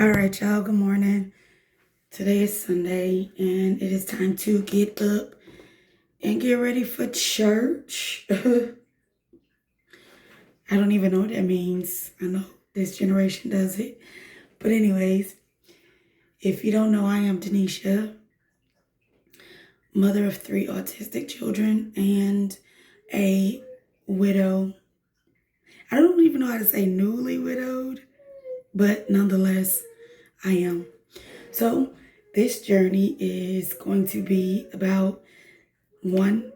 All right, y'all, good morning. Today is Sunday, and it is time to get up and get ready for church. I don't even know what that means. I know this generation does it. But anyways, if you don't know, I am Denisha, mother of 3 autistic children and a widow. I don't even know how to say newly widowed, but nonetheless, I am. So this journey is going to be about 1,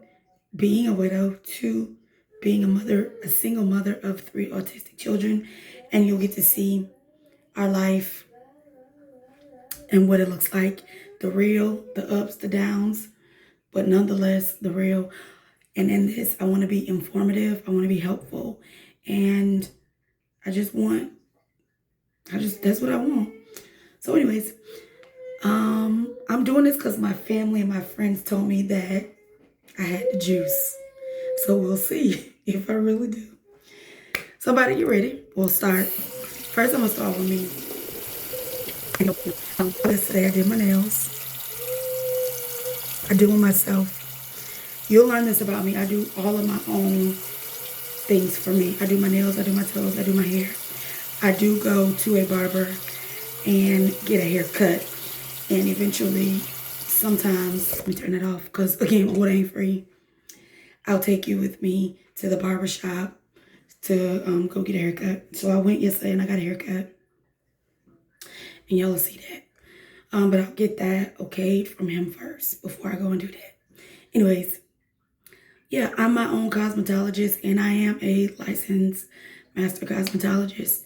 being a widow, 2, being a single mother of 3 autistic children, and you'll get to see our life and what it looks like, the real, the ups, the downs, but nonetheless, the real. And in this, I want to be informative, I want to be helpful, and that's what I want. So anyways, I'm doing this because my family and my friends told me that I had the juice. So we'll see if I really do. Somebody, you ready? We'll start. First, I'm going to start with me. Yesterday, I did my nails. I do them myself. You'll learn this about me. I do all of my own things for me. I do my nails, I do my toes, I do my hair. I do go to a barber and get a haircut. And eventually, sometimes, let me turn that off because, again, water ain't free. I'll take you with me to the barber shop to go get a haircut. So I went yesterday and I got a haircut. And y'all will see that. But I'll get that okayed from him first before I go and do that. Anyways, yeah, I'm my own cosmetologist and I am a licensed master cosmetologist.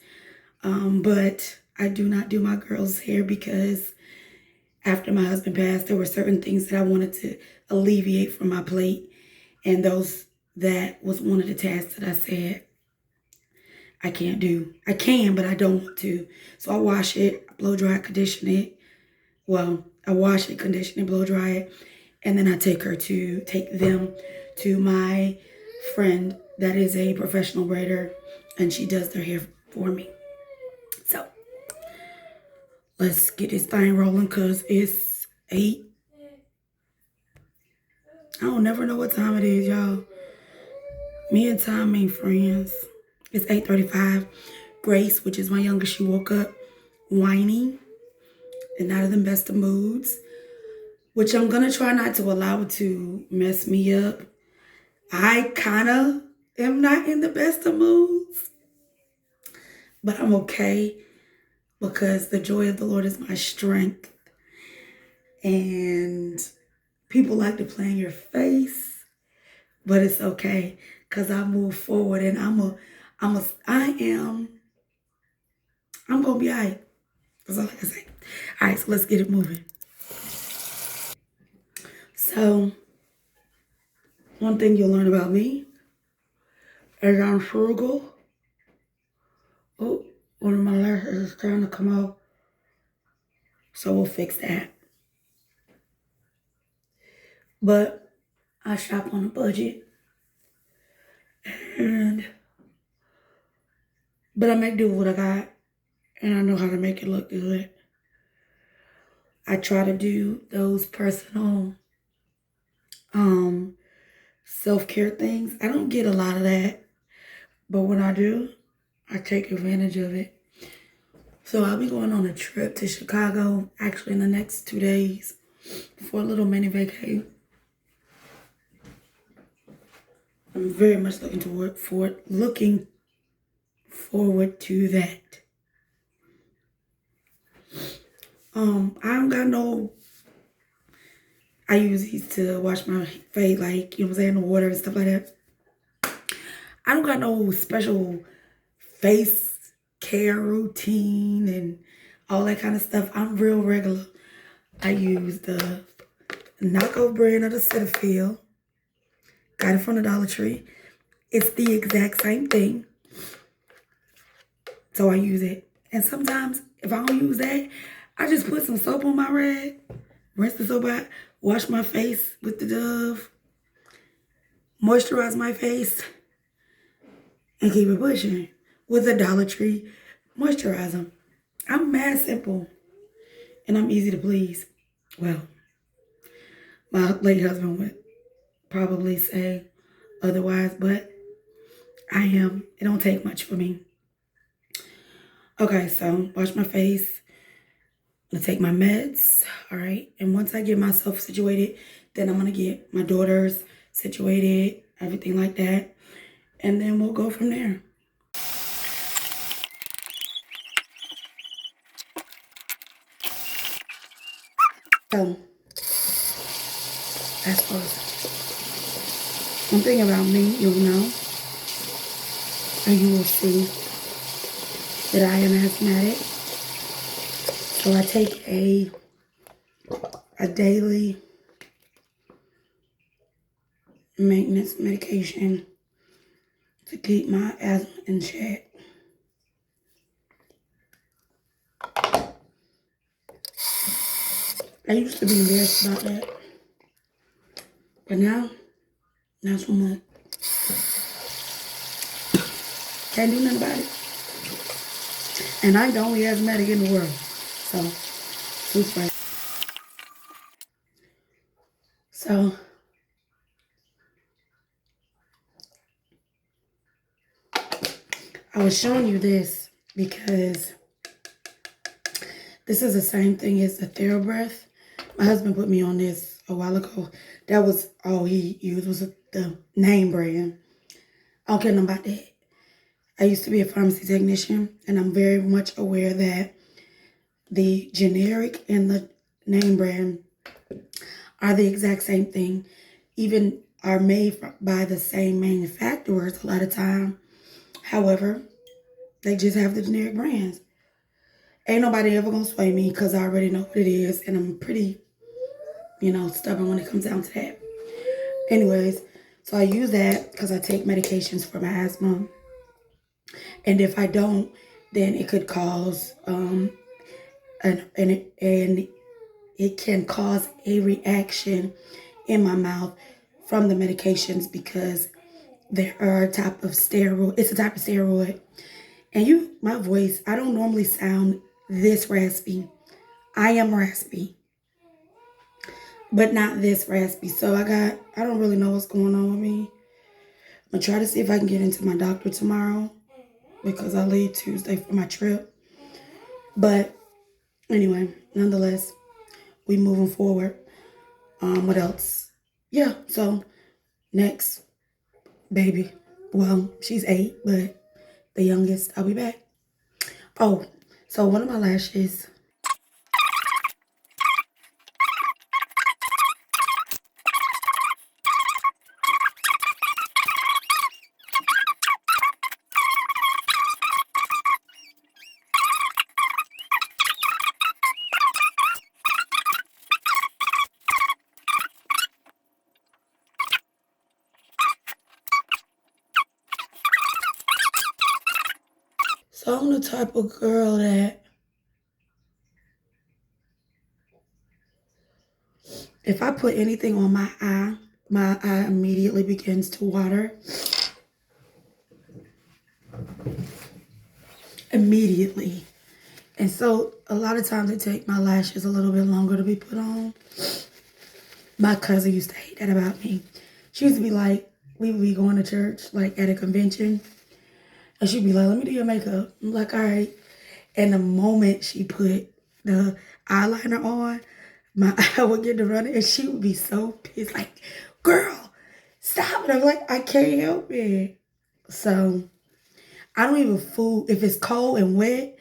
But I do not do my girls' hair because after my husband passed, there were certain things that I wanted to alleviate from my plate. And that was one of the tasks that I said I can't do. I can, but I don't want to. So I wash it, blow dry, condition it. Well, I wash it, condition it, blow dry it. And then I take them to my friend that is a professional braider. And she does their hair for me. So let's get this thing rolling because it's 8. I don't never know what time it is, y'all. Me and Tom ain't friends. It's 8:35. Grace, which is my youngest, she woke up whining and not in the best of moods, which I'm going to try not to allow it to mess me up. I kind of am not in the best of moods, but I'm okay because the joy of the Lord is my strength. And people like to play in your face, but it's okay because I move forward and I'm going to be all right. That's all I can say. All right, so let's get it moving. So, one thing you'll learn about me is I'm frugal. Oh, one of my lashes is trying to come out. So we'll fix that. But I shop on a budget. But I make do with what I got. And I know how to make it look good. I try to do those personal self-care things. I don't get a lot of that. But when I do, I take advantage of it. So I'll be going on a trip to Chicago, actually in the next 2 days, for a little mini vacay. I'm very much looking forward to that. I use these to wash my face, like, you know what I'm saying, the water and stuff like that. I don't got no special face care routine and all that kind of stuff. I'm real regular. I use the knockoff brand of the Cetaphil. Got it from the Dollar Tree. It's the exact same thing. So I use it. And sometimes, if I don't use that, I just put some soap on my rag, rinse the soap out, wash my face with the Dove, moisturize my face, and keep it pushing with the Dollar Tree moisturizer. I'm mad simple. And I'm easy to please. Well, my late husband would probably say otherwise, but I am. It don't take much for me. Okay, so wash my face. I'm gonna take my meds, all right? And once I get myself situated, then I'm gonna get my daughters situated, everything like that. And then we'll go from there. So, as far as one thing about me, you'll know, and you will see that I am asthmatic. So I take a daily maintenance medication to keep my asthma in check. I used to be embarrassed about that, but now, not so much. Can't do nothing about it. And I'm the only asthmatic in the world, so it's right. So I was showing you this because this is the same thing as the TheraBreath. My husband put me on this a while ago. That was all he used was the name brand. I don't care nothing about that. I used to be a pharmacy technician, and I'm very much aware that the generic and the name brand are the exact same thing. Even are made by the same manufacturers a lot of time. However, they just have the generic brands. Ain't nobody ever gonna sway me because I already know what it is, and I'm pretty, stubborn when it comes down to that. Anyways, so I use that because I take medications for my asthma. And if I don't, then it could cause it can cause a reaction in my mouth from the medications because there are a type of steroid. It's a type of steroid. And my voice, I don't normally sound this raspy. I am raspy, but not this raspy. So I don't really know what's going on with me. I'm gonna try to see if I can get into my doctor tomorrow because I leave Tuesday for my trip. But anyway, nonetheless, we moving forward. What else? Yeah, so next, baby. Well, she's 8, but the youngest, I'll be back. Oh, so one of my lashes. So I'm the type of girl that if I put anything on my eye immediately begins to water. Immediately. And so a lot of times it takes my lashes a little bit longer to be put on. My cousin used to hate that about me. She used to be like, we would be going to church, like at a convention. And she'd be like, let me do your makeup. I'm like, all right. And the moment she put the eyeliner on, my eye would get to running and she would be so pissed. Like, girl, stop it. I'm like, I can't help it. So I don't even fool. If it's cold and wet,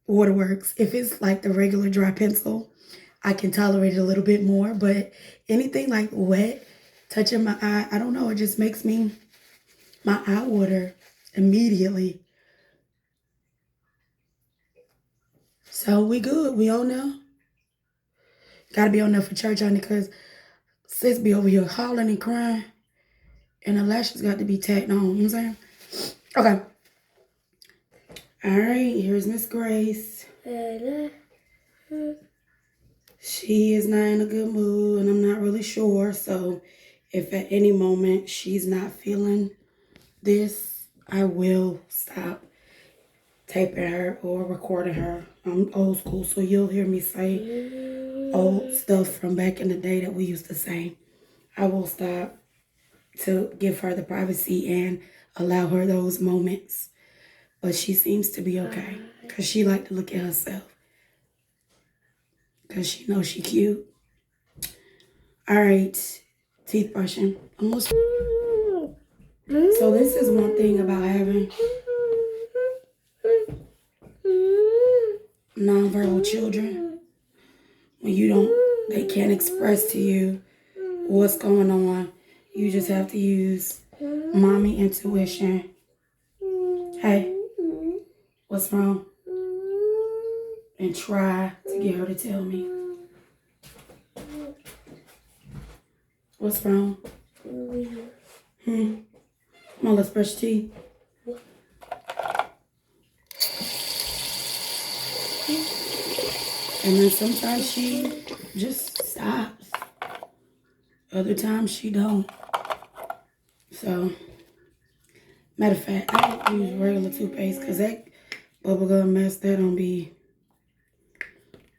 water works. If it's like the regular dry pencil, I can tolerate it a little bit more. But anything like wet, touching my eye, I don't know. It just makes my eye water immediately. So we good. We on there. Gotta be on there for church, honey, because sis be over here hollering and crying. And the lashes got to be tacked on. You know what I'm saying? Okay. All right. Here's Miss Grace. She is not in a good mood, and I'm not really sure. So if at any moment she's not feeling this, I will stop taping her or recording her. I'm old school, so you'll hear me say old stuff from back in the day that we used to say. I will stop to give her the privacy and allow her those moments. But she seems to be okay because she like to look at herself because she knows she cute. All right, teeth brushing. Almost. So this is one thing about having nonverbal children. When they can't express to you what's going on. You just have to use mommy intuition. Hey, what's wrong? And try to get her to tell me. What's wrong? Come on, let's brush teeth. And then sometimes she just stops. Other times she don't. So, matter of fact, I don't use regular toothpaste because that bubblegum mess, that don't be...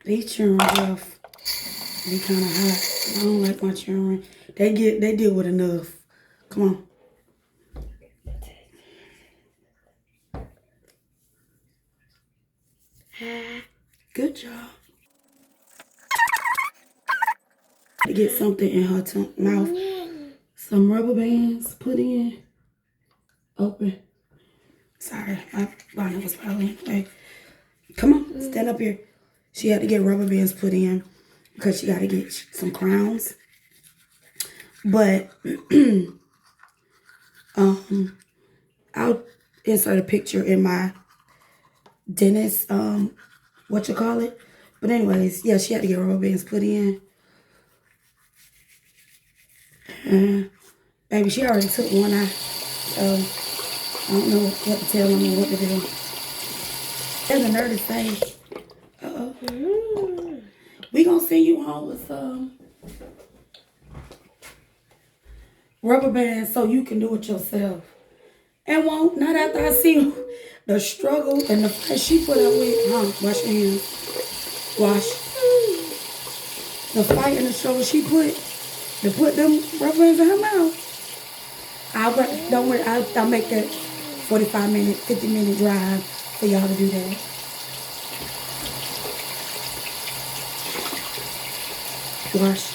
These children rough. Be kind of hot. I don't like my children. They deal with enough. Come on. Good job. To get something in her mouth. Some rubber bands put in. Open. Sorry, my bonnet was probably in the way. Come on, stand up here. She had to get rubber bands put in because she got to get some crowns. But I'll insert a picture in my dentist, But anyways, yeah, she had to get rubber bands put in. Baby, she already took one out. So I don't know what to tell them or what to do. There's a nerve to say, we gonna send you home with some rubber bands so you can do it yourself. And won't, not after I see the struggle and the fight she put up with. Wash your hands. Wash. The fight and the struggle she put to put them rubber bands in her mouth. Don't worry, I'll make that 45-minute, 50-minute drive for y'all to do that. Wash.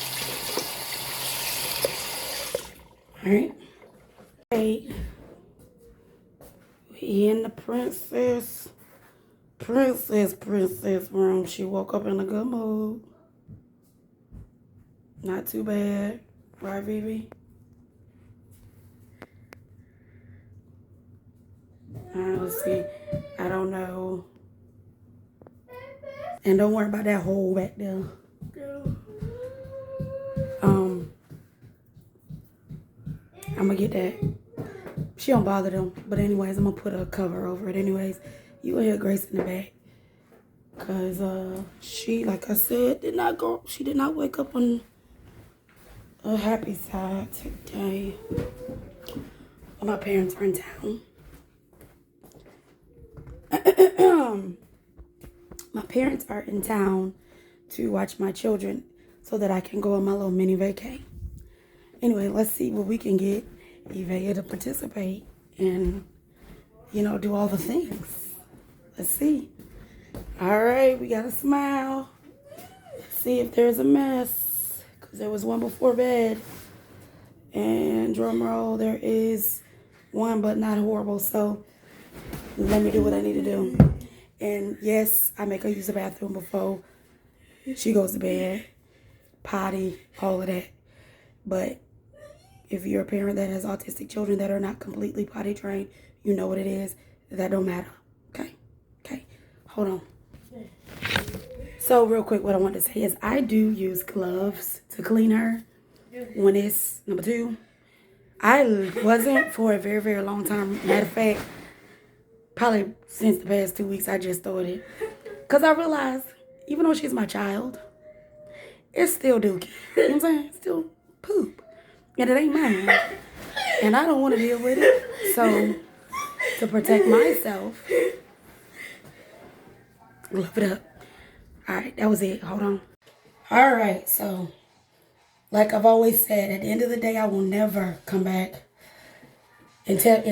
Alright. Okay. We in the princess room. She woke up in a good mood. Not too bad. Right, Vivi? Alright, let's see. I don't know. And don't worry about that hole back there. I'm gonna get that. She don't bother them. But anyways, I'm gonna put a cover over it. Anyways, you will hear Grace in the back. Cause she, like I said, she did not wake up on a happy side today. My parents were in town. My parents are in town to watch my children so that I can go on my little mini vacay. Anyway, let's see what we can get Evea to participate and, do all the things. Let's see. All right, we got a smile. See if there's a mess, because there was one before bed. And drum roll, there is one, but not horrible. So let me do what I need to do. And yes, I make her use the bathroom before she goes to bed, potty, all of that. But if you're a parent that has autistic children that are not completely potty trained, you know what it is. That don't matter. Okay. Hold on. So real quick, what I want to say is I do use gloves to clean her when it's number 2. I wasn't for a very, very long time. Matter of fact, probably since the past 2 weeks, I just started. Because I realized, even though she's my child, it's still dookie. You know what I'm saying? It's still poop. And it ain't mine. And I don't want to deal with it. So, to protect myself, Glove it up. All right, that was it. Hold on. All right, so like I've always said, at the end of the day, I will never come back and tell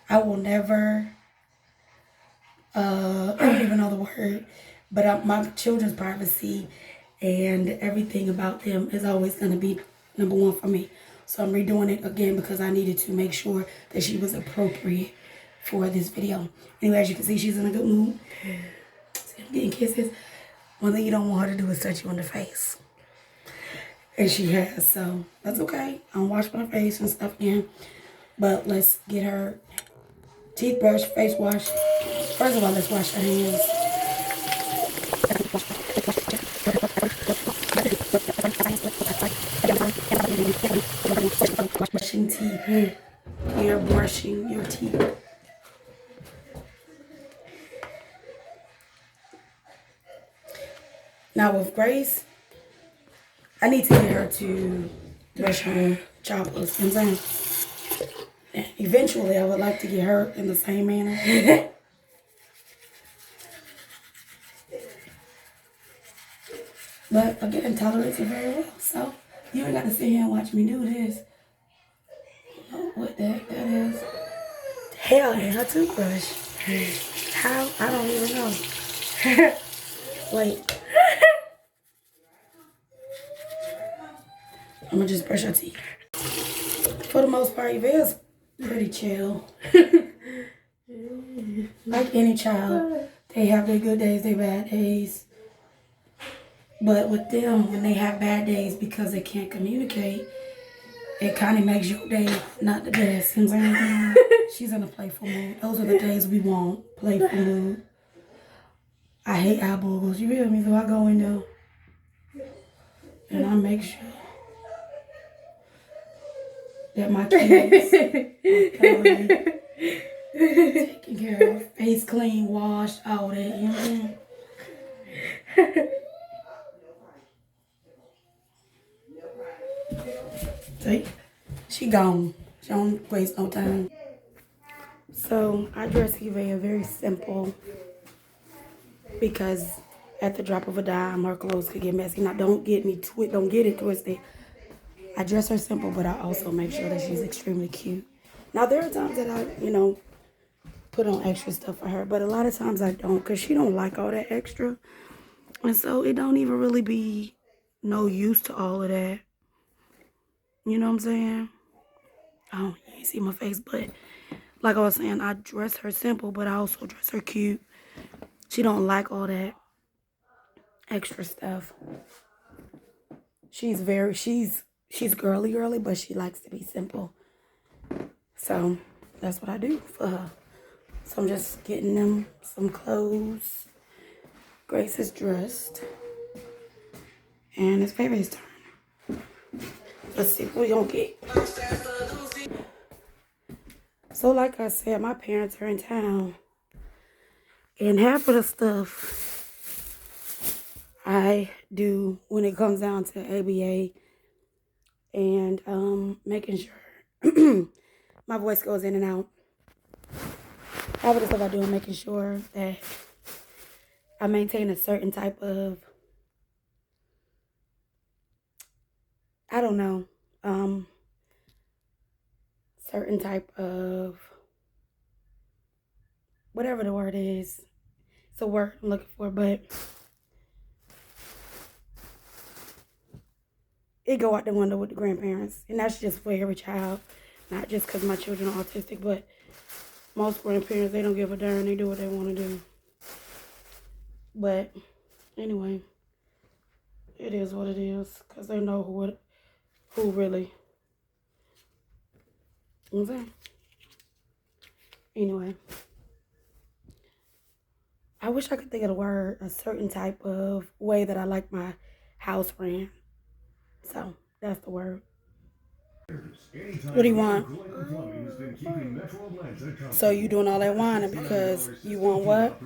I will never I don't even know the word, but my children's privacy and everything about them is always going to be number one for me. So I'm redoing it again because I needed to make sure that she was appropriate for this video. Anyway, as you can see, she's in a good mood. See, I'm getting kisses. One thing you don't want her to do is touch you in the face. And she has, so that's okay. I'm washing my face and stuff again. But let's get her teeth brush, face wash. First of all, let's wash her hands. Brushing teeth. You're brushing your teeth. Now with Grace, I need to get her to brush her choppers. You know what I'm saying? And eventually, I would like to get her in the same manner. But again, tolerates it very well. So you ain't got to sit here and watch me do this. I don't know what the heck that is. Hell yeah, her toothbrush. How? I don't even know. Wait. I'm gonna just brush her teeth. For the most part, Yvelle's pretty chill. Like any child, they have their good days, their bad days. But with them, when they have bad days because they can't communicate, it kind of makes your day not the best. You know what I'm saying? She's in a playful mood. Those are the days we want, playful mood. I hate eye boogers, you feel me? So I go in there and I make sure that my kids are taken care of, face clean, washed, all that, you know what I'm saying? See? She gone. She don't waste no time. So I dress Yvette very simple because at the drop of a dime, her clothes could get messy. Now don't get it twisted. I dress her simple, but I also make sure that she's extremely cute. Now there are times that I, put on extra stuff for her, but a lot of times I don't because she don't like all that extra. And so it don't even really be no use to all of that. You know what I'm saying? Oh, you ain't see my face, but like I was saying, I dress her simple, but I also dress her cute. She don't like all that extra stuff. She's girly, but she likes to be simple. So that's what I do for her. So I'm just getting them some clothes. Grace is dressed. And it's Baby's turn. Let's see what we gonna get. So like I said, my parents are in town. And half of the stuff I do when it comes down to ABA and making sure my voice goes in and out. Half of the stuff I do is making sure that I maintain a certain type of, certain type of, whatever the word is. It's a word I'm looking for, but it go out the window with the grandparents. And that's just for every child. Not just because my children are autistic, but most grandparents, they don't give a darn. They do what they want to do. But anyway, it is what it is. Because they know who really. Okay. Anyway. I wish I could think of the word, a certain type of way that I like my house ran. So, that's the word. What do you want? So you doing all that whining because you want what?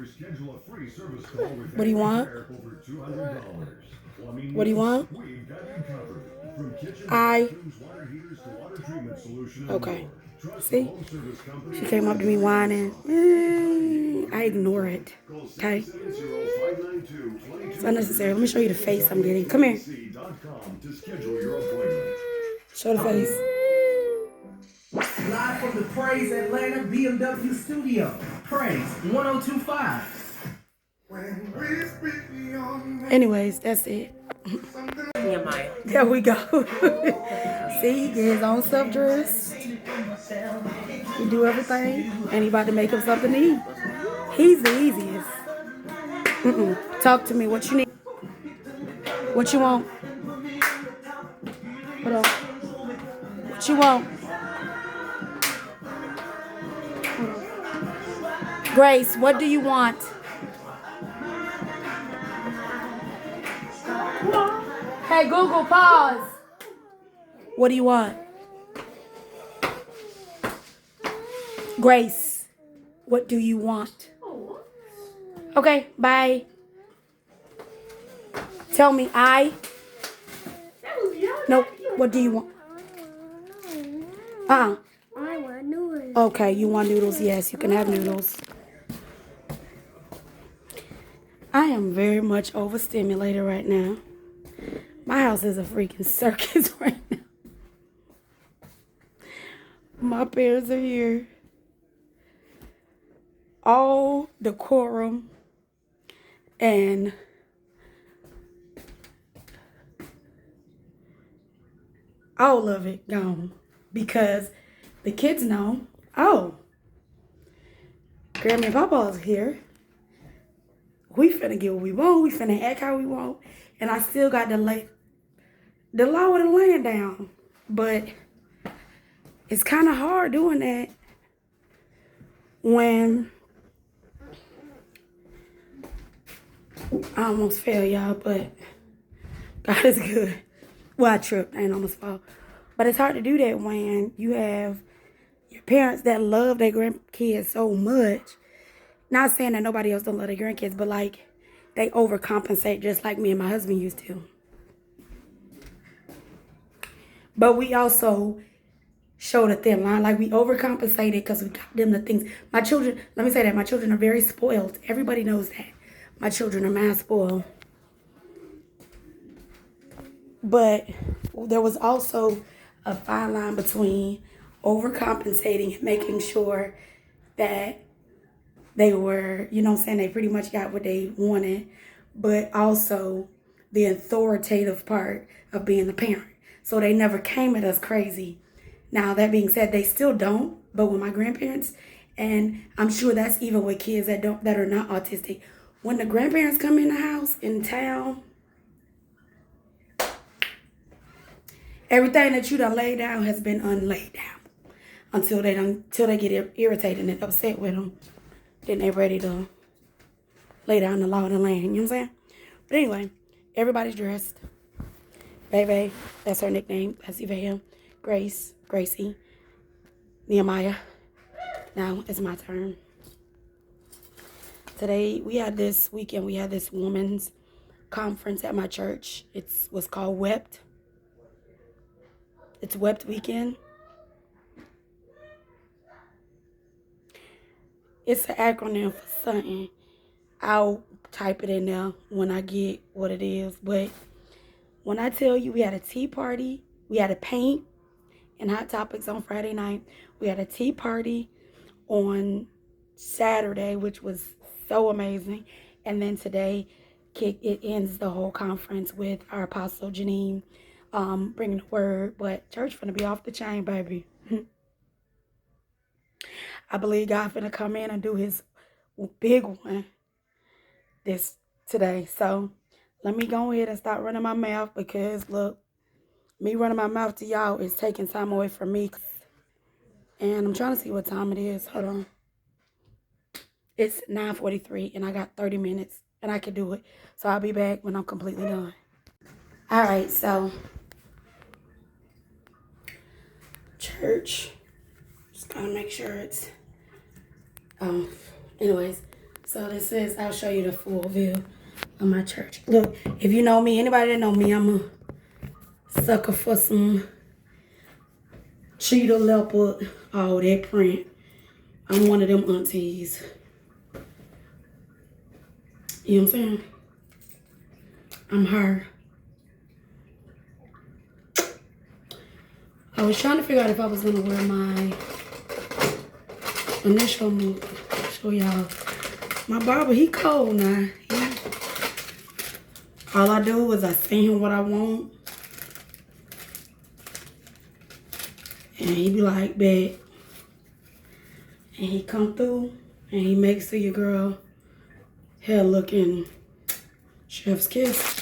What do you want? What do you want? Okay. See? She came up to me whining. I ignore it. Okay? It's unnecessary. Let me show you the face I'm getting. Come here. Show the face. Live from the Praise Atlanta BMW studio. Praise 1025. Anyways, that's it. Nehemiah. There we go. See, he get his own stuff dressed. He do everything. And he about to make him something to eat. He's the easiest. Talk to me. What you need? What you want? Hold on. What you want? Grace, what do you want? Hey, Google, pause. What do you want? Grace, what do you want? Okay, bye. Tell me, Nope, what do you want? I want noodles. Okay, you want noodles? Yes, you can have noodles. I am very much overstimulated right now. My house is a freaking circus right now. My parents are here. All decorum and all of it gone. Because the kids know, oh, Grandma and Papa's here. We finna get what we want. We finna act how we want. And I still got to lay the law of the land down. But it's kind of hard doing that when I almost fell, y'all, but God is good. Well, I tripped. I ain't almost fall. But it's hard to do that when you have your parents that love their grandkids so much. Not saying that nobody else don't love their grandkids, but like they overcompensate just like me and my husband used to. But we also showed a thin line. Like we overcompensated because we got them the things. My children, let me say that, my children are very spoiled. Everybody knows that. My children are mad spoiled. But there was also a fine line between overcompensating and making sure that they were, you know what I'm saying, they pretty much got what they wanted, but also the authoritative part of being the parent. So they never came at us crazy. Now, that being said, they still don't, but with my grandparents, and I'm sure that's even with kids that are not autistic. When the grandparents come in the house, in town, everything that you done laid down has been unlaid down until they get irritated and upset with them. Then they're ready to lay down the law of the land. You know what I'm saying? But anyway, everybody's dressed. Baby, that's her nickname. That's Eva. Grace, Gracie, Nehemiah. Now it's my turn. Today, we had this women's conference at my church. It was called WEPT. It's WEPT weekend. It's an acronym for something. I'll type it in there when I get what it is. But when I tell you we had a tea party, we had a paint and hot topics on Friday night. We had a tea party on Saturday, which was so amazing. And then today, it ends the whole conference with our Apostle Janine bringing the word. But church finna be off the chain, baby. I believe God finna come in and do his big one today. So let me go ahead and start running my mouth because look, me running my mouth to y'all is taking time away from me. And I'm trying to see what time it is. Hold on. It's 9:43 and I got 30 minutes and I can do it. So I'll be back when I'm completely done. All right, so church. Just gotta make sure it's anyways. So this is, I'll show you the full view of my church. Look, if you know me, anybody that know me, I'm a sucker for some cheetah, leopard, all that print. I'm one of them aunties. You know what I'm saying? I'm her. I was trying to figure out if I was gonna wear my initial move. Show y'all. My barber, he cold now. All I do is I send him what I want. And he be like, bet. And he come through and he makes your girl hair looking chef's kiss.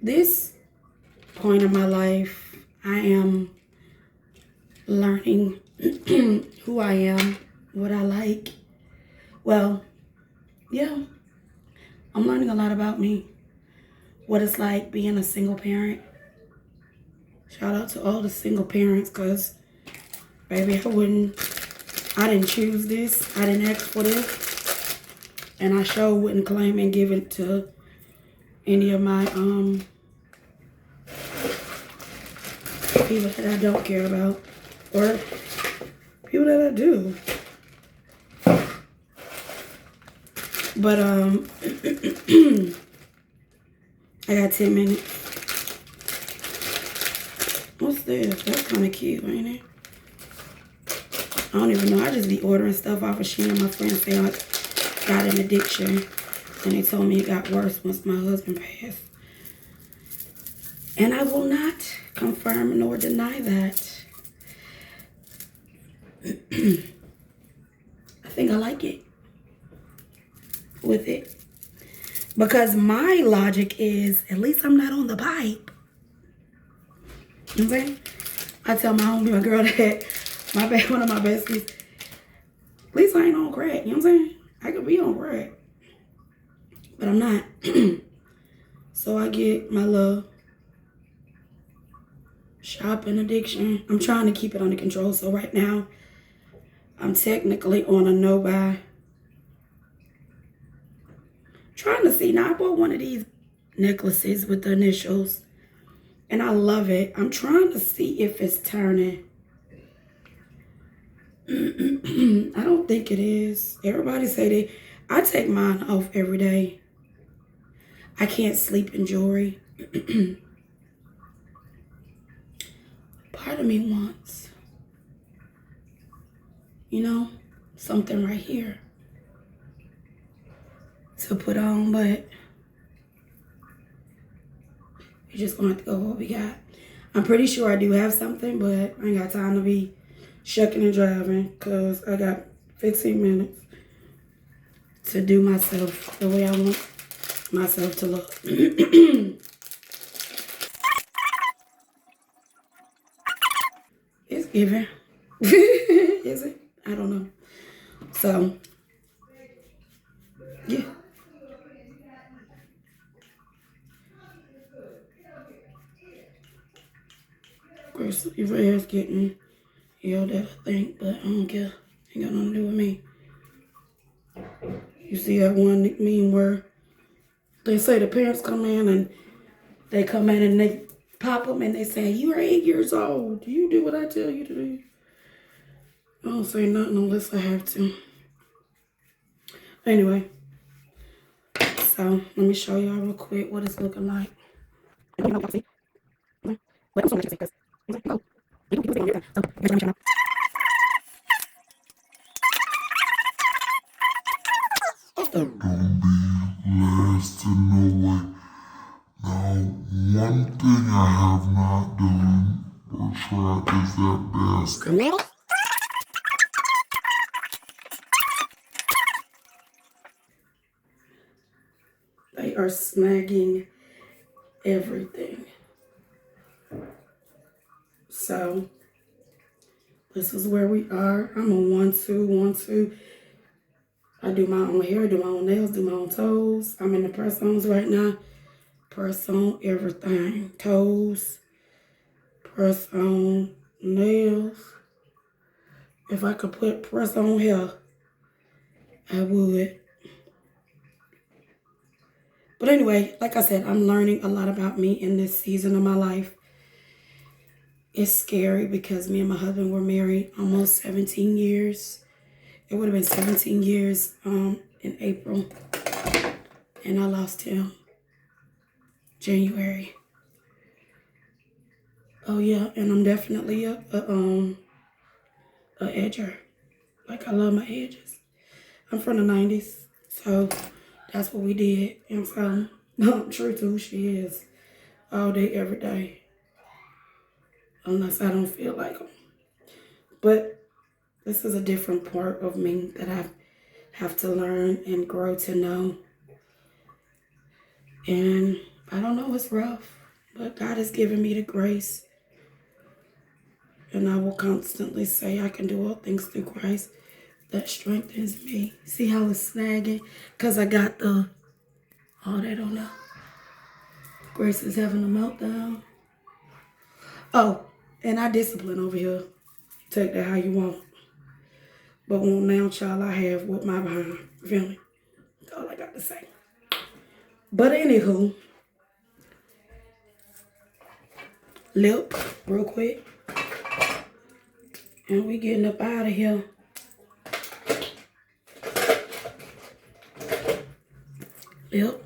This point in my life, I am learning who I am, what I like. Well, yeah, I'm learning a lot about me, what it's like being a single parent. Shout out to all the single parents, because, baby, I didn't choose this. I didn't ask for this. And I sure wouldn't claim and give it to any of my people that I don't care about, or people that I do. But I got 10 minutes. What's this? That's kind of cute, ain't it? I don't even know. I just be ordering stuff off of Shein. My friends say I got an addiction, and they told me it got worse once my husband passed. And I will not confirm nor deny that. I think I like it with it. Because my logic is, at least I'm not on the pipe. You know what I'm saying? I tell my homie, my girl, that one of my besties, at least I ain't on crack. You know what I'm saying? I could be on crack, but I'm not. So I get my little shopping addiction. I'm trying to keep it under control. So right now, I'm technically on a no-buy. Trying to see. Now, I bought one of these necklaces with the initials, and I love it. I'm trying to see if it's turning. I don't think it is. Everybody say I take mine off every day. I can't sleep in jewelry. Part of me wants, something right here to put on, but we're just gonna have to go with what we got. I'm pretty sure I do have something, but I ain't got time to be shucking and driving, because I got 15 minutes to do myself the way I want myself to look. It's giving. Is it? I don't know. So, yeah. Of course, your hair's getting yelled at, I think, but I don't care. Ain't got nothing to do with me. You see that one meme where they say the parents come in and they come in and they pop them and they say, "You are 8 years old. You do what I tell you to do." I don't say nothing unless I have to. Anyway, so let me show y'all real quick what it's looking like. Don't be last to know it. Now, one thing I have not done or tried is that basket. They are snagging everything. So this is where we are. I'm on 1, 2, 1, 2. I do my own hair, do my own nails, do my own toes. I'm in the press-ons right now. Press on everything. Toes, press on nails. If I could put press on hair, I would. But anyway, like I said, I'm learning a lot about me in this season of my life. It's scary because me and my husband were married almost 17 years. It would have been 17 years in April. And I lost him January. Oh yeah, and I'm definitely a edger. Like I love my edges. I'm from the 90s, so that's what we did. And so I'm true to who she is all day, every day. Unless I don't feel like them. But this is a different part of me that I have to learn and grow to know. And I don't know, it's rough, but God has given me the grace. And I will constantly say I can do all things through Christ that strengthens me. See how it's snagging? Because I got the, oh, they don't know. Grace is having a meltdown. Oh, and I discipline over here. Take that how you want. But won't now, child, I have what my behind. You feel me? That's all I got to say. But anywho, lip real quick. And we getting up out of here. Lip.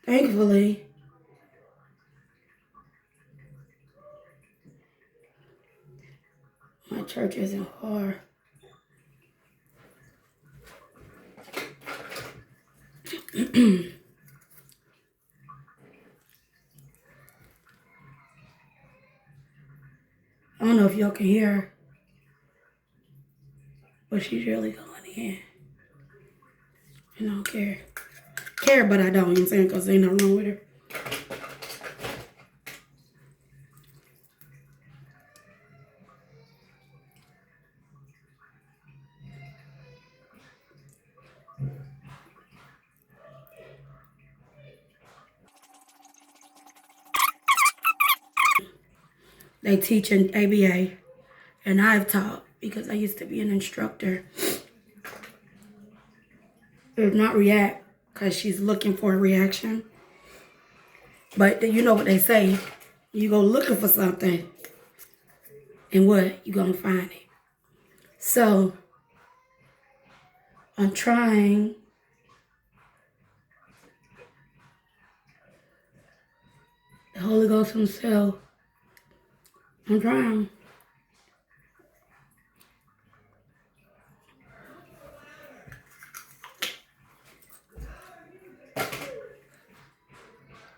Thankfully, my church isn't far. I don't know if y'all can hear her, but she's really going in. And I don't care. Care, but I don't, you know what I'm saying? Because ain't nothing wrong with her. They teach in ABA, and I've taught because I used to be an instructor. It's not react because she's looking for a reaction. But you know what they say, you go looking for something and what? You gonna find it. So I'm trying the Holy Ghost himself. I'm trying.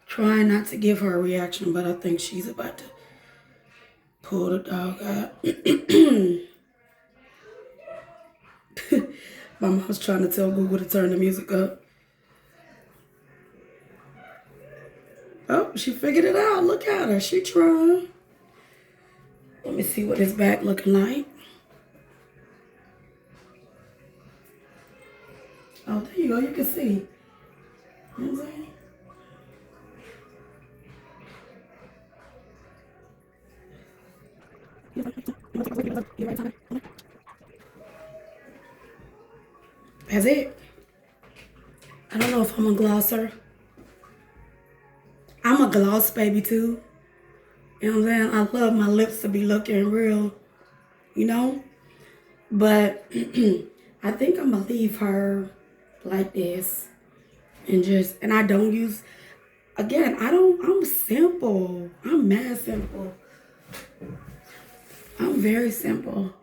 Trying not to give her a reaction, but I think she's about to pull the dog out. My mom's trying to tell Google to turn the music up. Oh, she figured it out. Look at her. She trying. Let me see what his back looking like. Oh, there you go. You can see. You know what I'm saying? That's it. I don't know if I'm a glosser. I'm a gloss baby too. You know what I'm saying? I love my lips to be looking real, you know? But I think I'm gonna leave her like this and I don't use, again, I'm simple. I'm mad simple. I'm very simple.